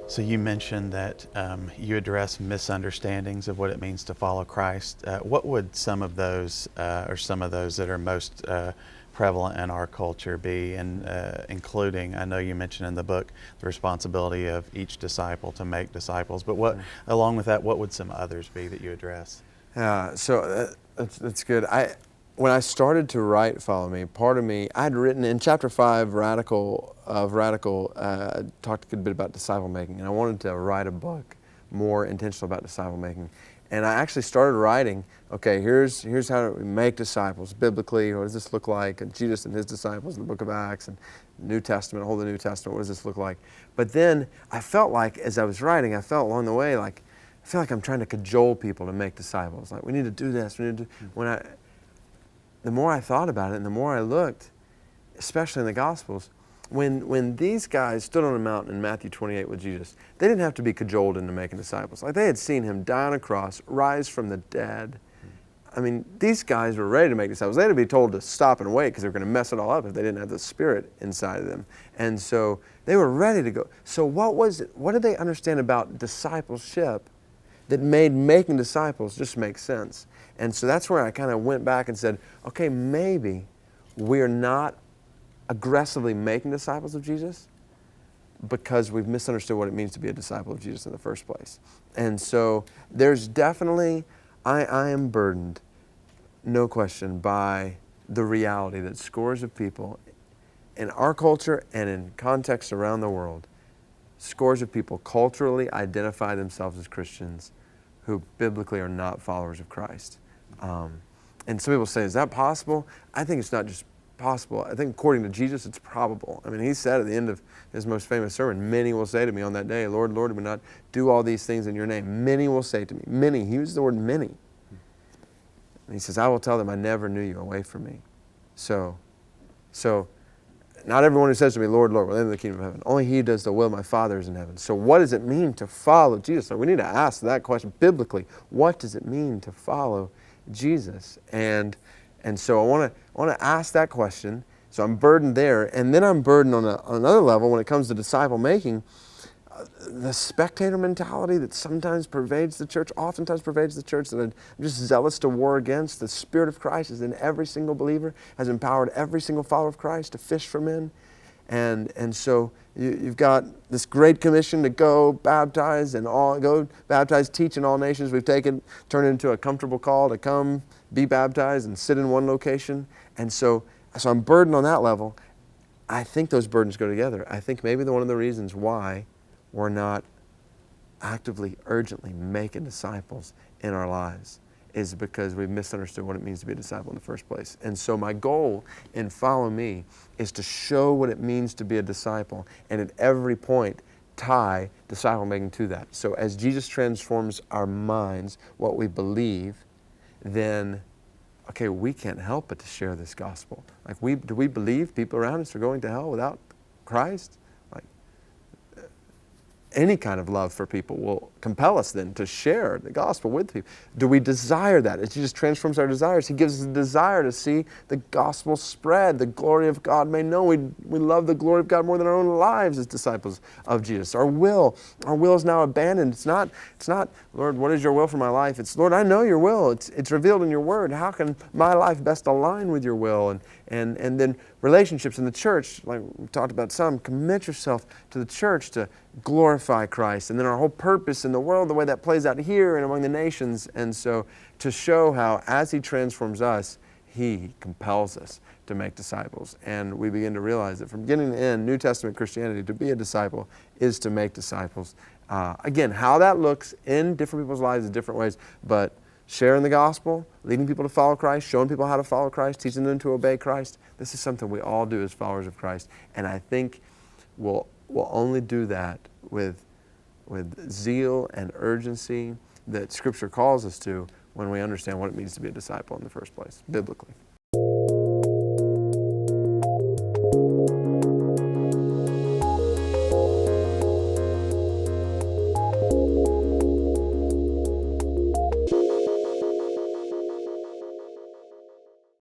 So you mentioned that you address misunderstandings of what it means to follow Christ. What would some of those, or some of those that are most prevalent in our culture be, and including, I know you mentioned in the book, the responsibility of each disciple to make disciples, but what, along with that, what would some others be that you address? Yeah, so that's good. When I started to write Follow Me, part of me, I'd written in chapter 5, Radical, talked a good bit about disciple making, and I wanted to write a book more intentional about disciple making. And I actually started writing, okay, here's how we make disciples biblically. What does this look like? And Jesus and his disciples in the book of Acts and New Testament, whole the New Testament, what does this look like? But then I felt like, as I was writing, I felt along the way like, I feel like I'm trying to cajole people to make disciples. Like, we need to do this, we need to do, the more I thought about it and the more I looked, especially in the Gospels, when these guys stood on a mountain in Matthew 28 with Jesus, they didn't have to be cajoled into making disciples. Like, they had seen him die on a cross, rise from the dead. I mean, these guys were ready to make disciples. They had to be told to stop and wait because they were going to mess it all up if they didn't have the Spirit inside of them. And so they were ready to go. So what did they understand about discipleship that made making disciples just make sense? And so that's where I kind of went back and said, okay, maybe we're not aggressively making disciples of Jesus because we've misunderstood what it means to be a disciple of Jesus in the first place. And so there's definitely, I am burdened, no question, by the reality that scores of people in our culture and in contexts around the world, scores of people culturally identify themselves as Christians who biblically are not followers of Christ. And some people say, is that possible? I think it's not just possible. I think according to Jesus, it's probable. I mean, he said at the end of his most famous sermon, many will say to me on that day, Lord, Lord, we not do all these things in your name. Many will say to me, many, he used the word many. And he says, I will tell them I never knew you, away from me. So not everyone who says to me, Lord, Lord, will enter the kingdom of heaven. Only he who does the will of my Father is in heaven. So what does it mean to follow Jesus? So we need to ask that question biblically. What does it mean to follow Jesus? And so I want to ask that question. So I'm burdened there, and then I'm burdened on another level when it comes to disciple making. The spectator mentality that sometimes pervades the church, oftentimes pervades the church, that I'm just zealous to war against. The Spirit of Christ is in every single believer, has empowered every single follower of Christ to fish for men. And so you've got this great commission to go baptize teach in all nations. We've turned it into a comfortable call to come, be baptized, and sit in one location. And so I'm burdened on that level. I think those burdens go together. I think maybe one of the reasons why we're not actively, urgently making disciples in our lives is because we've misunderstood what it means to be a disciple in the first place. And so my goal in Follow Me is to show what it means to be a disciple, and at every point tie disciple making to that. So as Jesus transforms our minds, what we believe, then okay, we can't help but to share this gospel. Like, do we believe people around us are going to hell without Christ? Any kind of love for people will compel us then to share the gospel with people. Do we desire that? As Jesus transforms our desires, he gives us a desire to see the gospel spread, the glory of God made known. We love the glory of God more than our own lives as disciples of Jesus. Our will is now abandoned. It's not, Lord, what is your will for my life? It's, Lord, I know your will. It's revealed in your word. How can my life best align with your will? And then relationships in the church, like we talked about some, commit yourself to the church to glorify Christ. And then our whole purpose in the world, the way that plays out here and among the nations. And so to show how as he transforms us, he compels us to make disciples. And we begin to realize that from beginning to end, New Testament Christianity, to be a disciple is to make disciples. Again, how that looks in different people's lives in different ways, but sharing the gospel, leading people to follow Christ, showing people how to follow Christ, teaching them to obey Christ. This is something we all do as followers of Christ. And I think we'll only do that with zeal and urgency that Scripture calls us to when we understand what it means to be a disciple in the first place, biblically.